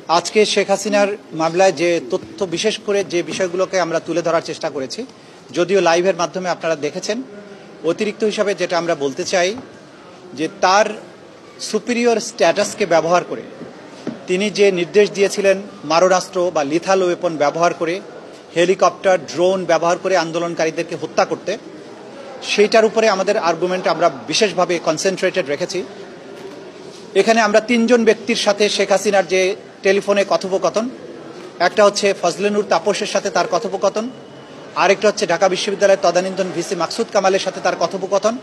আজকে শেখ হাসিনার মামলায় যে তথ্য বিশেষ করে যে বিষয়গুলোকে আমরা তুলে ধরার চেষ্টা করেছি, যদিও লাইভের মাধ্যমে আপনারা দেখেছেন, অতিরিক্ত হিসাবে যেটা আমরা বলতে চাই যে তার সুপিরিয়র স্ট্যাটাসকে ব্যবহার করে তিনি যে নির্দেশ দিয়েছিলেন মারণাস্ত্র বা লিথাল ওয়েপন ব্যবহার করে হেলিকপ্টার ড্রোন ব্যবহার করে আন্দোলনকারীদেরকে হত্যা করতে, সেইটার উপরে আমাদের আর্গুমেন্ট আমরা বিশেষভাবে কনসেন্ট্রেটেড রেখেছি। এখানে আমরা তিনজন ব্যক্তির সাথে শেখ হাসিনার যে টেলিফোনে কথোপকথন, একটা হচ্ছে ফজলে নূর তাপসের সাথে তার কথোপকথন, আরেকটা হচ্ছে ঢাকা বিশ্ববিদ্যালয়ের তদানীন্তন ভিসি মাকসুদ কামালের সাথে তার কথোপকথন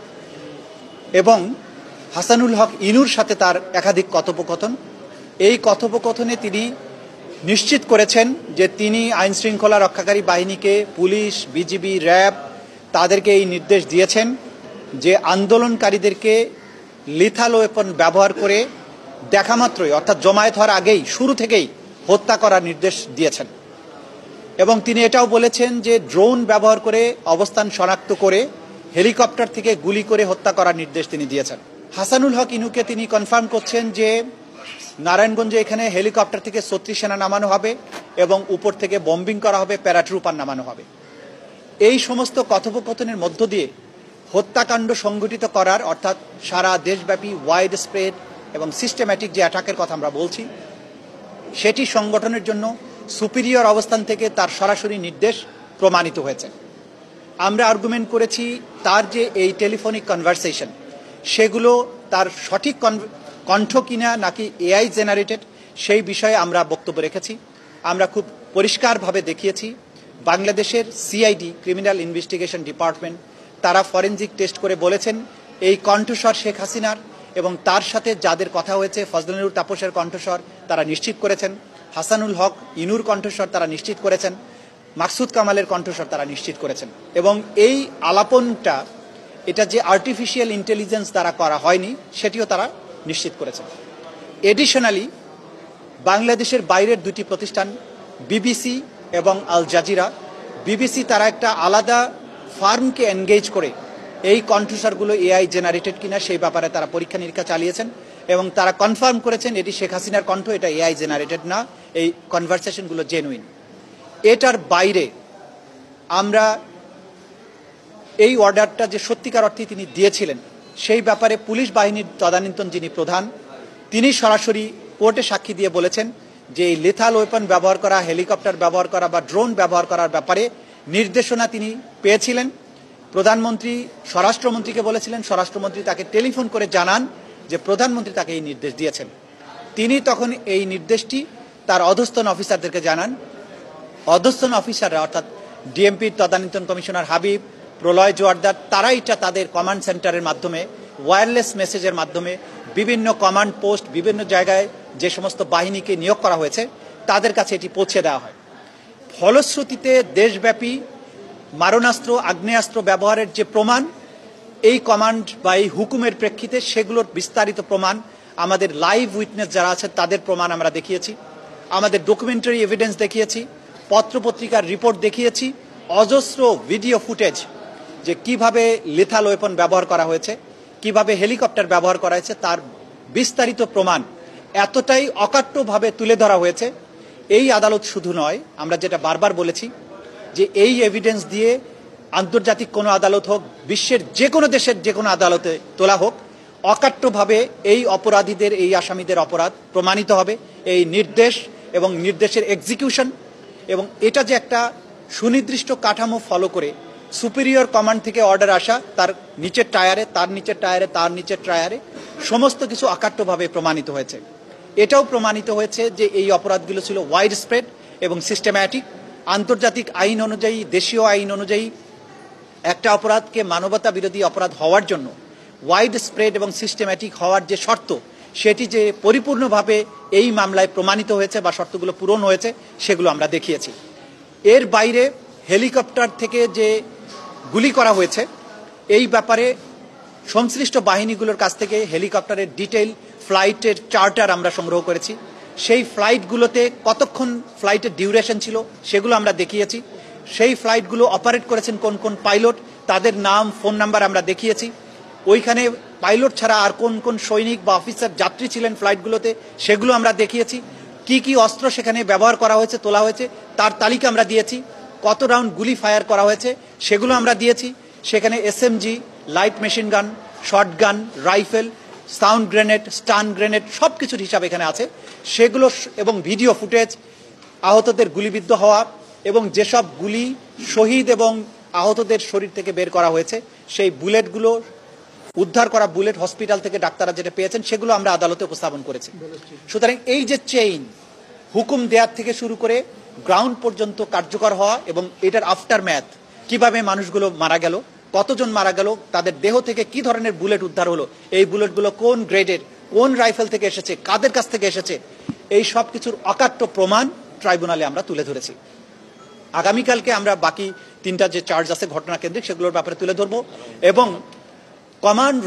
এবং হাসানুল হক ইনুর সাথে তার একাধিক কথোপকথন। এই কথোপকথনে তিনি নিশ্চিত করেছেন যে তিনি আইন শৃঙ্খলা রক্ষাকারী বাহিনীকে, পুলিশ, বিজিবি, র্যাব তাদেরকে এই নির্দেশ দিয়েছেন যে আন্দোলনকারীদেরকে লিথাল ওয়েপন ব্যবহার করে দেখামাত্রই, অর্থাৎ জমায়েত হওয়ার আগেই, শুরু থেকেই হত্যা করার নির্দেশ দিয়েছেন। এবং তিনি এটাও বলেছেন যে ড্রোন ব্যবহার করে অবস্থান শনাক্ত করে হেলিকপ্টার থেকে গুলি করে হত্যা করার নির্দেশ তিনি দিয়েছেন। হাসানুল হক ইনুকে তিনি কনফার্ম করছেন যে নারায়ণগঞ্জে এখানে হেলিকপ্টার থেকে ৩৬ সেনা নামানো হবে এবং উপর থেকে বম্বিং করা হবে, প্যারাট্রুপার নামানো হবে। এই সমস্ত কথোপকথনের মধ্য দিয়ে হত্যাকাণ্ড সংগঠিত করার, অর্থাৎ সারা দেশব্যাপী ওয়াইড স্প্রেড এবং সিস্টেম্যাটিক যে অ্যাটাকের কথা আমরা বলছি, সেটি সংগঠনের জন্য সুপিরিয়র অবস্থান থেকে তার সরাসরি নির্দেশ প্রমাণিত হয়েছে। আমরা আর্গুমেন্ট করেছি তার যে এই টেলিফোনিক কনভারসেশন, সেগুলো তার সঠিক কণ্ঠ কিনা নাকি এআই জেনারেটেড, সেই বিষয়ে আমরা বক্তব্য রেখেছি। আমরা খুব পরিষ্কারভাবে দেখিয়েছি বাংলাদেশের সিআইডি, ক্রিমিনাল ইনভেস্টিগেশন ডিপার্টমেন্ট, তারা ফরেনজিক টেস্ট করে বলেছেন এই কণ্ঠস্বর শেখ হাসিনার, এবং তার সাথে যাদের কথা হয়েছে ফজলে নূর তাপসের কণ্ঠস্বর তারা নিশ্চিত করেছেন, হাসানুল হক ইনুর কণ্ঠস্বর তারা নিশ্চিত করেছেন, মাকসুদ কামালের কণ্ঠস্বর তারা নিশ্চিত করেছেন। এবং এই আলাপনটা, এটা যে আর্টিফিশিয়াল ইন্টেলিজেন্স দ্বারা করা হয়নি, সেটিও তারা নিশ্চিত করেছেন। এডিশনালি বাংলাদেশের বাইরের দুটি প্রতিষ্ঠান বিবিসি এবং আল জাজিরা, বিবিসি তারা একটা আলাদা ফার্মকে এনগেজ করে এই কণ্ঠস্বরগুলো এআই জেনারেটেড কিনা সেই ব্যাপারে তারা পরীক্ষা নিরীক্ষা চালিয়েছেন এবং তারা কনফার্ম করেছেন এটি শেখ হাসিনার কণ্ঠ, এটা এআই জেনারেটেড না, এই কনভারসেশনগুলো জেনুইন। এটার বাইরে আমরা এই অর্ডারটা যে সত্যিকার অর্থে তিনি দিয়েছিলেন সেই ব্যাপারে পুলিশ বাহিনীর তদানীন্তন যিনি প্রধান, তিনি সরাসরি কোর্টে সাক্ষী দিয়ে বলেছেন যে এই লিথাল ওয়েপন ব্যবহার করা, হেলিকপ্টার ব্যবহার করা বা ড্রোন ব্যবহার করার ব্যাপারে নির্দেশনা তিনি পেয়েছিলেন। প্রধানমন্ত্রী স্বরাষ্ট্রমন্ত্রীকে বলেছিলেন, স্বরাষ্ট্রমন্ত্রী তাকে টেলিফোন করে জানান যে প্রধানমন্ত্রী তাকে এই নির্দেশ দিয়েছেন। তিনি তখন এই নির্দেশটি তার অধস্তন অফিসারদেরকে জানান। অধস্তন অফিসাররা, অর্থাৎ ডিএমপির তদানীন্তন কমিশনার হাবিব, প্রলয় জোয়ারদার, তারা এটা তাদের কমান্ড সেন্টারের মাধ্যমে ওয়্যারলেস মেসেজের মাধ্যমে বিভিন্ন কমান্ড পোস্ট, বিভিন্ন জায়গায় যে সমস্ত বাহিনীকে নিয়োগ করা হয়েছে তাদের কাছে এটি পৌঁছে দেওয়া হয়। ফলশ্রুতিতে দেশব্যাপী মারণাস্ত্র, আগ্নেয়াস্ত্র ব্যবহারের যে প্রমাণ, এই কমান্ড বা এই হুকুমের প্রেক্ষিতে সেগুলোর বিস্তারিত প্রমাণ, আমাদের লাইভ উইটনেস যারা আছে তাদের প্রমাণ আমরা দেখিয়েছি, আমাদের ডকুমেন্টারি এভিডেন্স দেখিয়েছি, পত্রপত্রিকার রিপোর্ট দেখিয়েছি, অজস্র ভিডিও ফুটেজ যে কিভাবে লিথাল ওয়েপন ব্যবহার করা হয়েছে, কিভাবে হেলিকপ্টার ব্যবহার করা হয়েছে, তার বিস্তারিত প্রমাণ এতটাই অকাট্যভাবে তুলে ধরা হয়েছে। এই আদালত শুধু নয়, আমরা যেটা বারবার বলেছি যে এই এভিডেন্স দিয়ে আন্তর্জাতিক কোনো আদালত হোক, বিশ্বের যে কোনো দেশের যে কোনো আদালতে তোলা হোক, অকাট্যভাবে এই অপরাধীদের, এই আসামিদের অপরাধ প্রমাণিত হবে। এই নির্দেশ এবং নির্দেশের এক্সিকিউশন, এবং এটা যে একটা সুনির্দিষ্ট কাঠামো ফলো করে সুপিরিয়র কমান্ড থেকে অর্ডার আসা, তার নিচের টায়ারে, তার নিচের টায়ারে, তার নিচের টায়ারে, সমস্ত কিছু অকাট্যভাবে প্রমাণিত হয়েছে। এটাও প্রমাণিত হয়েছে যে এই অপরাধগুলো ছিল ওয়াইড স্প্রেড এবং সিস্টেম্যাটিক। আন্তর্জাতিক আইন অনুযায়ী, দেশীয় আইন অনুযায়ী একটা অপরাধকে মানবতা বিরোধী অপরাধ হওয়ার জন্য ওয়াইড স্প্রেড এবং সিস্টেম্যাটিক হওয়ার যে শর্ত, সেটি যে পরিপূর্ণভাবে এই মামলায় প্রমাণিত হয়েছে বা শর্তগুলো পূরণ হয়েছে, সেগুলো আমরা দেখিয়েছি। এর বাইরে হেলিকপ্টার থেকে যে গুলি করা হয়েছে, এই ব্যাপারে সংশ্লিষ্ট বাহিনীগুলোর কাছ থেকে হেলিকপ্টারের ডিটেইল ফ্লাইটের চার্টার আমরা সংগ্রহ করেছি। সেই ফ্লাইটগুলোতে কতক্ষণ ফ্লাইটের ডিউরেশন ছিল সেগুলো আমরা দেখিয়েছি। সেই ফ্লাইটগুলো অপারেট করেছেন কোন কোন পাইলট, তাদের নাম, ফোন নাম্বার আমরা দেখিয়েছি। ওইখানে পাইলট ছাড়া আর কোন কোন সৈনিক বা অফিসার যাত্রী ছিলেন ফ্লাইটগুলোতে, সেগুলো আমরা দেখিয়েছি। কি কি অস্ত্র সেখানে ব্যবহার করা হয়েছে, তোলা হয়েছে তার তালিকা আমরা দিয়েছি। কত রাউন্ড গুলি ফায়ার করা হয়েছে সেগুলো আমরা দিয়েছি। সেখানে SMG, light machine gun, short gun, rifle, sound grenade, stun grenade সব কিছুর হিসাব এখানে আছে। সেগুলো এবং ভিডিও ফুটেজ, আহতদের গুলিবিদ্ধ হওয়া এবং যেসব গুলি শহীদ এবং আহতদের শরীর থেকে বের করা হয়েছে সেই বুলেটগুলো, উদ্ধার করা বুলেট হসপিটাল থেকে ডাক্তাররা যেটা পেয়েছেন সেগুলো আমরা আদালতে উপস্থাপন করেছি। সুতরাং এই যে চেইন, হুকুম দেওয়ার থেকে শুরু করে গ্রাউন্ড পর্যন্ত কার্যকর হওয়া এবং এটার আফটার ম্যাথ, কিভাবে মানুষগুলো মারা গেল, কতজন মারা গেল, তাদের দেহ থেকে কি ধরনের বুলেট উদ্ধার হলো, এই বুলেটগুলো কোন গ্রেডের, কোন রাইফেল থেকে এসেছে, কাদের কাছ থেকে এসেছে, এই সব কিছুর অকাট্য প্রমাণ ট্রাইব্যুনালে আমরা তুলে ধরেছি। আগামীকালকে আমরা বাকি 3টা যে চার্জ আছে ঘটনা কেন্দ্রিক সেগুলোর ব্যাপারে তুলে ধরবো এবং কমান্ড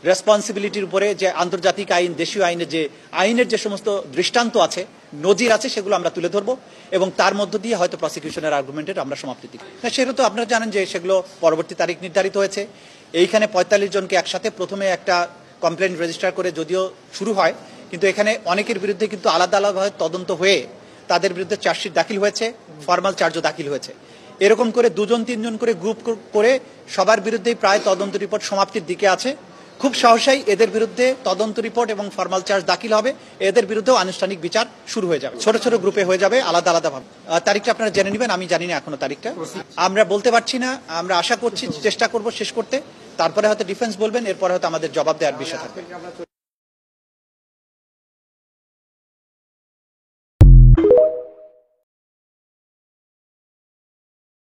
রেসপন্সিবিলিটির উপরে যে আন্তর্জাতিক আইন, দেশীয় আইনের যে আইনের যে সমস্ত দৃষ্টান্ত আছে, নজির আছে, সেগুলো আমরা তুলে ধরবো এবং তার মধ্য দিয়ে হয়তো প্রসিকিউশনের আর্গুমেন্টের আমরা সমাপ্তি দিই। সেটা তো আপনারা জানেন যে সেগুলো পরবর্তী তারিখ নির্ধারিত হয়েছে। এইখানে 45 জনকে একসাথে প্রথমে একটা কমপ্লেন রেজিস্টার করে যদিও শুরু হয়, কিন্তু এখানে অনেকের বিরুদ্ধে কিন্তু আলাদা আলাদাভাবে তদন্ত হয়ে তাদের বিরুদ্ধে চার্জশিট দাখিল হয়েছে, ফর্মাল চার্জও দাখিল হয়েছে। এরকম করে 2-3 করে গ্রুপ করে সবার বিরুদ্ধেই প্রায় তদন্ত রিপোর্ট সমাপ্তির দিকে আছে। খুব সহসাই এদের বিরুদ্ধে তদন্ত রিপোর্ট এবং ফর্মাল চার্জ দাখিল হবে, এদের বিরুদ্ধেও আনুষ্ঠানিক বিচার শুরু হয়ে যাবে। ছোট ছোট গ্রুপে হয়ে যাবে, আলাদা আলাদাভাবে। তারিখটা আপনারা জেনে নেবেন, আমি জানি না এখনো তারিখটা, আমরা বলতে পারছি না। আমরা আশা করছি, চেষ্টা করব শেষ করতে, তারপরে হয়তো ডিফেন্স বলবেন, এরপরে হয়তো আমাদের জবাব দেওয়ার বিষয় থাকবে।